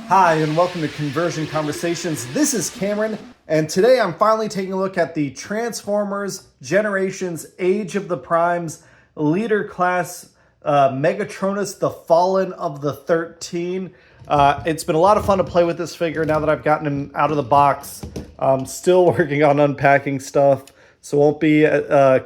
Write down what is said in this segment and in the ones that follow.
Hi, and welcome to Conversion Conversations. This is Cameron, and today I'm finally taking a look at the Transformers Generations Age of the Primes Leader Class Megatronus, the Fallen of the 13. It's been a lot of fun to play with this figure now that I've gotten him out of the box. I'm still working on unpacking stuff, so won't be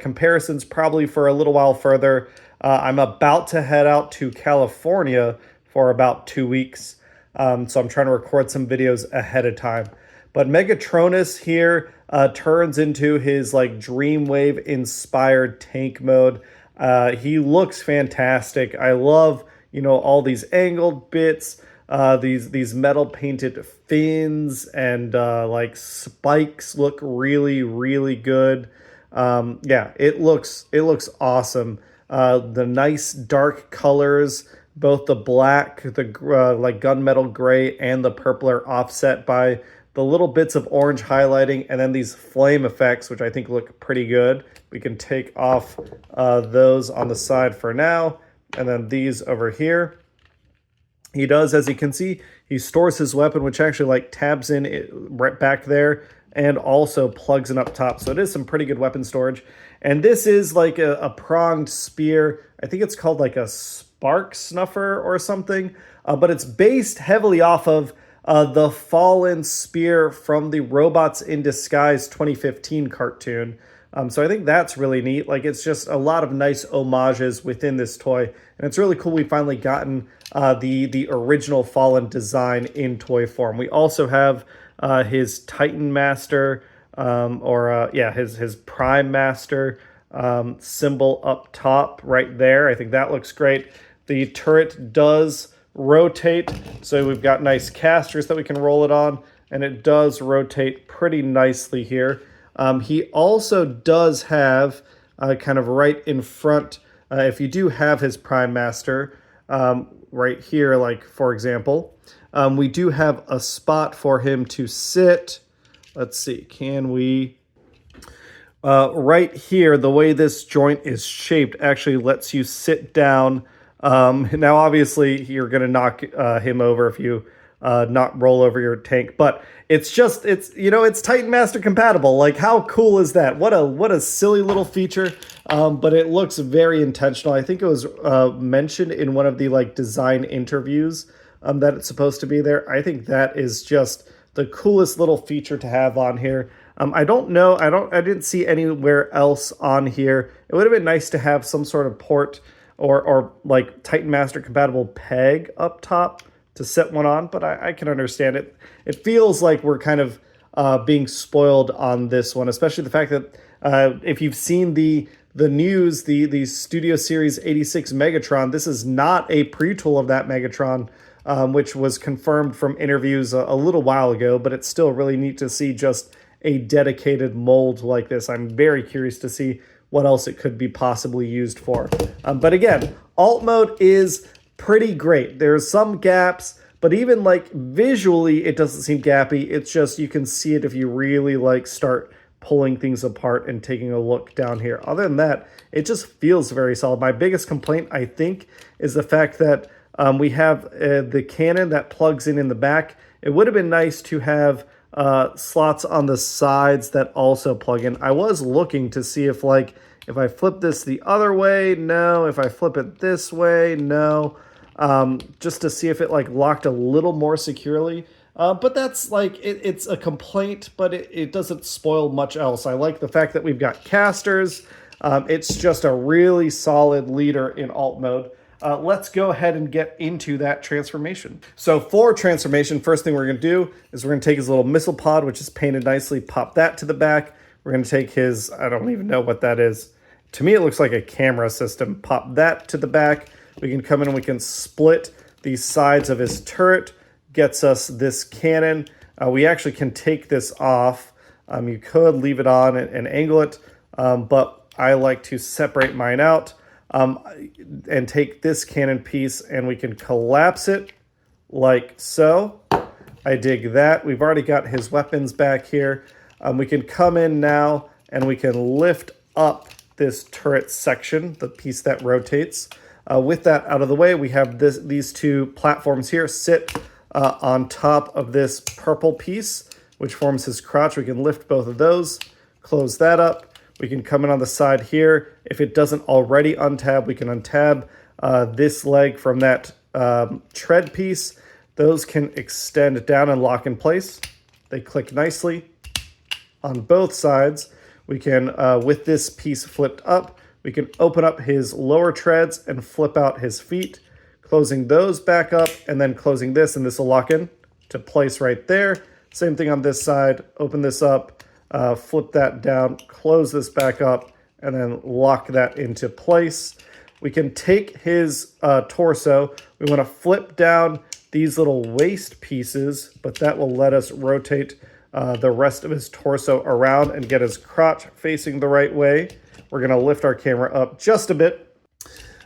comparisons probably for a little while further. I'm about to head out to California for about 2 weeks. So I'm trying to record some videos ahead of time. But Megatronus here turns into his like Dreamwave inspired tank mode. He looks fantastic. I love, all these angled bits, these metal painted fins and like spikes look really, really good. Yeah, it looks awesome. The nice dark colors, both the black, the like gunmetal gray, and the purple are offset by the little bits of orange highlighting, and then these flame effects, which I think look pretty good. We can take off those on the side for now, and then these over here. He does, as you can see, he stores his weapon, which actually like tabs in it right back there, and also plugs in up top. So it is some pretty good weapon storage. And this is like a pronged spear. I think it's called like a spark snuffer or something, but it's based heavily off of the Fallen spear from the Robots in Disguise 2015 cartoon. So I think that's really neat. Like, it's just a lot of nice homages within this toy, and it's really cool we finally gotten the original Fallen design in toy form. We also have his Titan Master, his Prime Master symbol up top right there. I think that looks great. The turret does rotate, so we've got nice casters that we can roll it on, and it does rotate pretty nicely here. He also does have kind of right in front, if you do have his Prime Master right here, like for example, we do have a spot for him to sit. Let's see, can we? Right here, the way this joint is shaped actually lets you sit down. Now, obviously, you're going to knock him over if you not roll over your tank, but it's Titan Master compatible. Like, how cool is that? What a silly little feature, but it looks very intentional. I think it was mentioned in one of the like design interviews that it's supposed to be there. I think that is just the coolest little feature to have on here. I don't know. I didn't see anywhere else on here. It would have been nice to have some sort of port or like Titan Master compatible peg up top to set one on, but I can understand it. It feels like we're kind of being spoiled on this one, especially the fact that if you've seen the news, the Studio Series 86 Megatron, this is not a pre-tool of that Megatron, which was confirmed from interviews a little while ago, but it's still really neat to see just a dedicated mold like this. I'm very curious to see what else it could be possibly used for. But again, alt mode is pretty great. There's some gaps, but even like visually, it doesn't seem gappy. It's just, you can see it if you really like start pulling things apart and taking a look down here. Other than that, it just feels very solid. My biggest complaint, I think, is the fact that we have the cannon that plugs in the back. It would have been nice to have slots on the sides that also plug in. I was looking to see if I flip this the other way, no. If I flip it this way, no. Just to see if it like locked a little more securely. But that's like, it's a complaint, but it doesn't spoil much else. I like the fact that we've got casters. It's just a really solid leader in alt mode. Let's go ahead and get into that transformation. So for transformation, first thing we're going to do is we're going to take his little missile pod, which is painted nicely, pop that to the back. We're going to take his, I don't even know what that is. To me, it looks like a camera system. Pop that to the back. We can come in and we can split the sides of his turret. Gets us this cannon. We actually can take this off. You could leave it on and angle it, but I like to separate mine out. And take this cannon piece and we can collapse it like so. I dig that. We've already got his weapons back here. We can come in now and we can lift up this turret section, the piece that rotates. With that out of the way, we have these two platforms here sit on top of this purple piece, which forms his crotch. We can lift both of those, close that up. We can come in on the side here. If it doesn't already untab, we can untab this leg from that tread piece. Those can extend down and lock in place. They click nicely on both sides. We can, with this piece flipped up, we can open up his lower treads and flip out his feet, closing those back up and then closing this, and this will lock in to place right there. Same thing on this side. Open this up, flip that down, close this back up, and then lock that into place. We can take his torso. We want to flip down these little waist pieces, but that will let us rotate the rest of his torso around and get his crotch facing the right way. We're going to lift our camera up just a bit.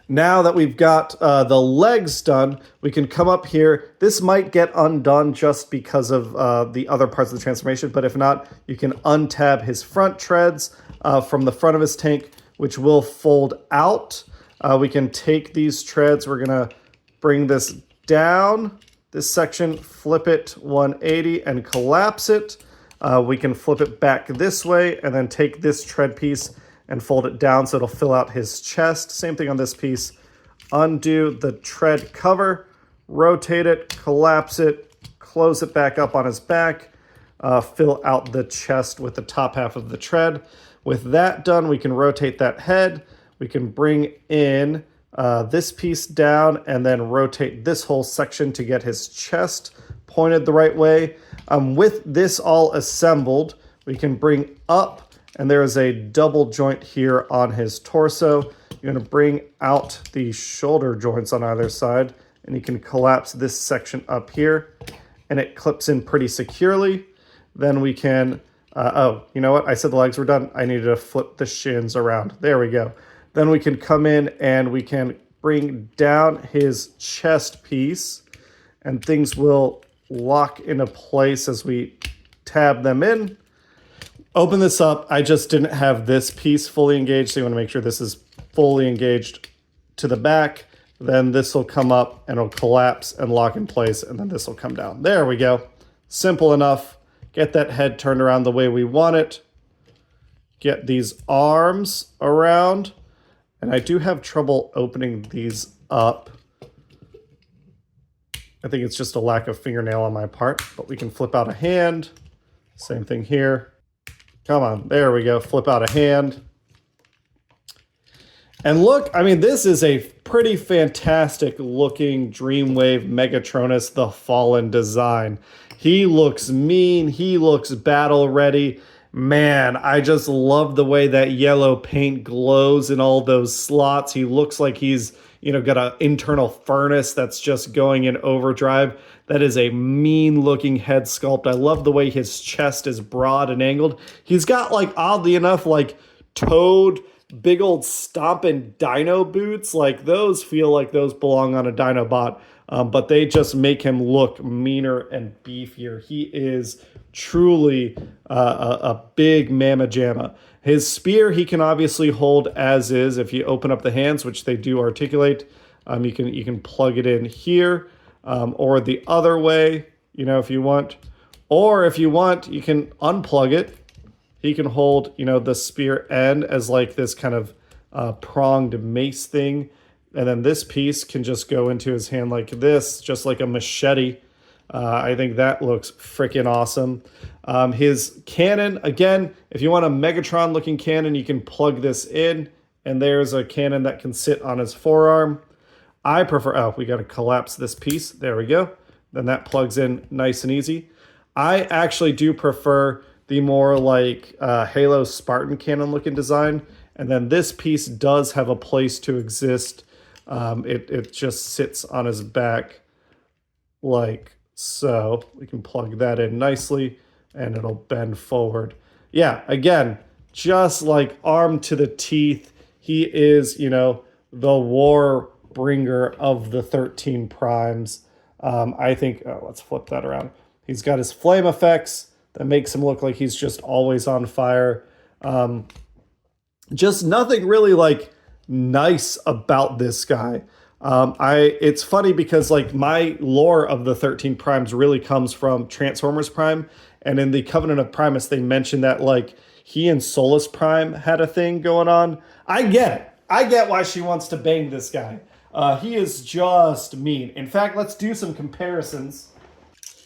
Now that we've got the legs done, we can come up here. This might get undone just because of the other parts of the transformation, but if not, you can untab his front treads from the front of his tank, which will fold out. We can take these treads. We're going to bring this down, this section, flip it 180 and collapse it. We can flip it back this way and then take this tread piece and fold it down so it'll fill out his chest. Same thing on this piece. Undo the tread cover, rotate it, collapse it, close it back up on his back, fill out the chest with the top half of the tread. With that done, we can rotate that head. We can bring in this piece down and then rotate this whole section to get his chest pointed the right way. With this all assembled, we can bring up, and there is a double joint here on his torso. You're going to bring out the shoulder joints on either side, and you can collapse this section up here, and it clips in pretty securely. Then we can, oh, you know what? I said the legs were done. I needed to flip the shins around. There we go. Then we can come in and we can bring down his chest piece, and things will lock into place as we tab them in. Open this up. I just didn't have this piece fully engaged, so you want to make sure this is fully engaged to the back. Then this will come up and it'll collapse and lock in place, and then this will come down. There we go. Simple enough. Get that head turned around the way we want it. Get these arms around. And I do have trouble opening these up. I think it's just a lack of fingernail on my part, but we can flip out a hand. Same thing here. Come on, there we go. Flip out a hand. And look, I mean, this is a pretty fantastic looking Dreamwave Megatronus The Fallen design. He looks mean. He looks battle ready. Man, I just love the way that yellow paint glows in all those slots. He looks like he's, you know, got an internal furnace that's just going in overdrive. That is a mean looking head sculpt. I love the way his chest is broad and angled. He's got, like, oddly enough, like Toad, big old stomping dino boots. Like, those feel like those belong on a Dinobot, but they just make him look meaner and beefier. He is truly a big mamma jamma. His spear he can obviously hold as is. If you open up the hands, which they do articulate, you can plug it in here, or the other way, you know, if you want. Or if you want, you can unplug it. He can hold, you know, the spear end as like this kind of pronged mace thing. And then this piece can just go into his hand like this, just like a machete. I think that looks freaking awesome. His cannon, again, if you want a Megatron looking cannon, you can plug this in, and there's a cannon that can sit on his forearm. I prefer, oh, we got to collapse this piece. There we go. Then that plugs in nice and easy. I actually do prefer the more like Halo Spartan cannon looking design. And then this piece does have a place to exist. It just sits on his back like so. We can plug that in nicely and it'll bend forward. Yeah, again, just like armed to the teeth. He is, you know, the war bringer of the 13 primes. I think, oh, let's flip that around. He's got his flame effects that makes him look like he's just always on fire. Just nothing really like nice about this guy. It's funny because like my lore of the 13 primes really comes from Transformers Prime, and in the Covenant of Primus they mentioned that like he and Solus Prime had a thing going on. I get it. I get why she wants to bang this guy. He is just mean. In fact, let's do some comparisons.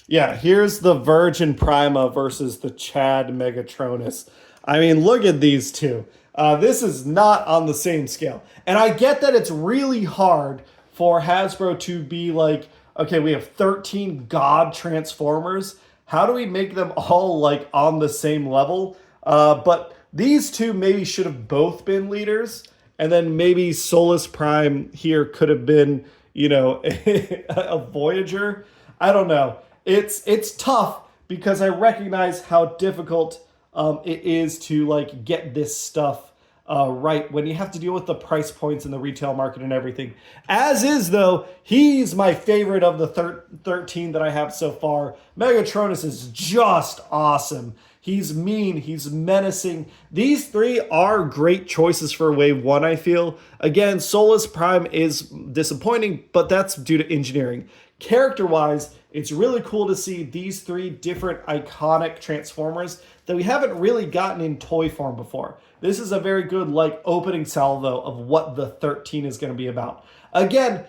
Yeah, here's the Virgin Prima versus the Chad Megatronus. I mean, look at these two. This is not on the same scale. And I get that it's really hard for Hasbro to be like, okay, we have 13 God Transformers. How do we make them all like on the same level? But these two maybe should have both been leaders. And then maybe Solus Prime here could have been, you know, a Voyager. I don't know. It's tough because I recognize how difficult it is to like get this stuff right when you have to deal with the price points in the retail market and everything. As is though, he's my favorite of the 13 that I have so far. Megatronus is just awesome. He's mean, he's menacing. These three are great choices for Wave 1, I feel. Again, Solus Prime is disappointing, but that's due to engineering. Character-wise, it's really cool to see these three different iconic Transformers that we haven't really gotten in toy form before. This is a very good like opening salvo of what the 13 is going to be about. Again,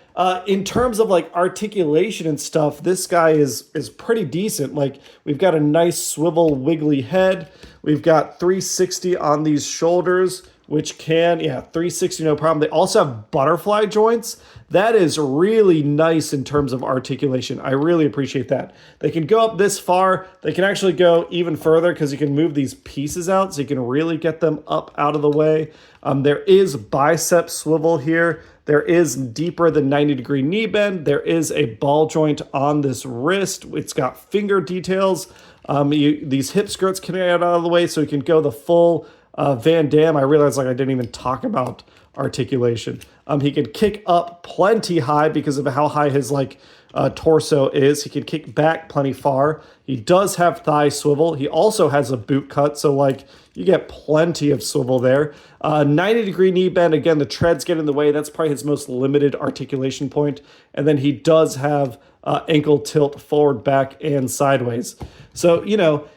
in terms of like articulation and stuff, this guy is pretty decent. Like we've got a nice swivel wiggly head. We've got 360 on these shoulders, which can, 360 no problem. They also have butterfly joints. That is really nice in terms of articulation. I really appreciate that. They can go up this far. They can actually go even further because you can move these pieces out so you can really get them up out of the way. There is bicep swivel here. There is deeper than 90-degree knee bend. There is a ball joint on this wrist. It's got finger details. These hip skirts can get out of the way so you can go the full Van Damme. I realized like I didn't even talk about articulation. He could kick up plenty high because of how high his like torso is. He can kick back plenty far. He does have thigh swivel. He also has a boot cut, so like you get plenty of swivel there. 90-degree knee bend. Again, the treads get in the way. That's probably his most limited articulation point. And then he does have ankle tilt forward, back, and sideways. So, you know,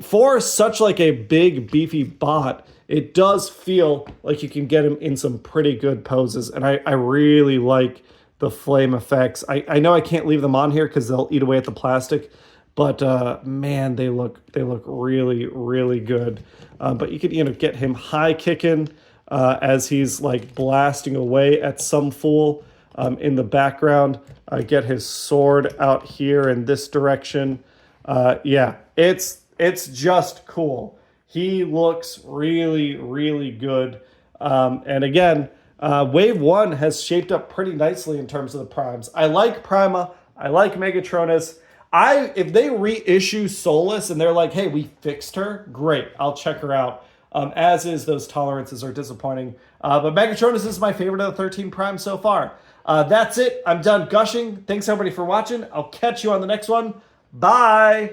for such like a big, beefy bot, it does feel like you can get him in some pretty good poses. And I really like the flame effects. I know I can't leave them on here because they'll eat away at the plastic, but man, they look really, really good. But you could, you know, get him high kicking as he's like blasting away at some fool in the background. Get his sword out here in this direction. It's just cool. He looks really, really good. And again, Wave 1 has shaped up pretty nicely in terms of the primes. I like Prima. I like Megatronus. If they reissue Solus and they're like, hey, we fixed her, great. I'll check her out. As is, those tolerances are disappointing. But Megatronus is my favorite of the 13 primes so far. That's it. I'm done gushing. Thanks, everybody, for watching. I'll catch you on the next one. Bye.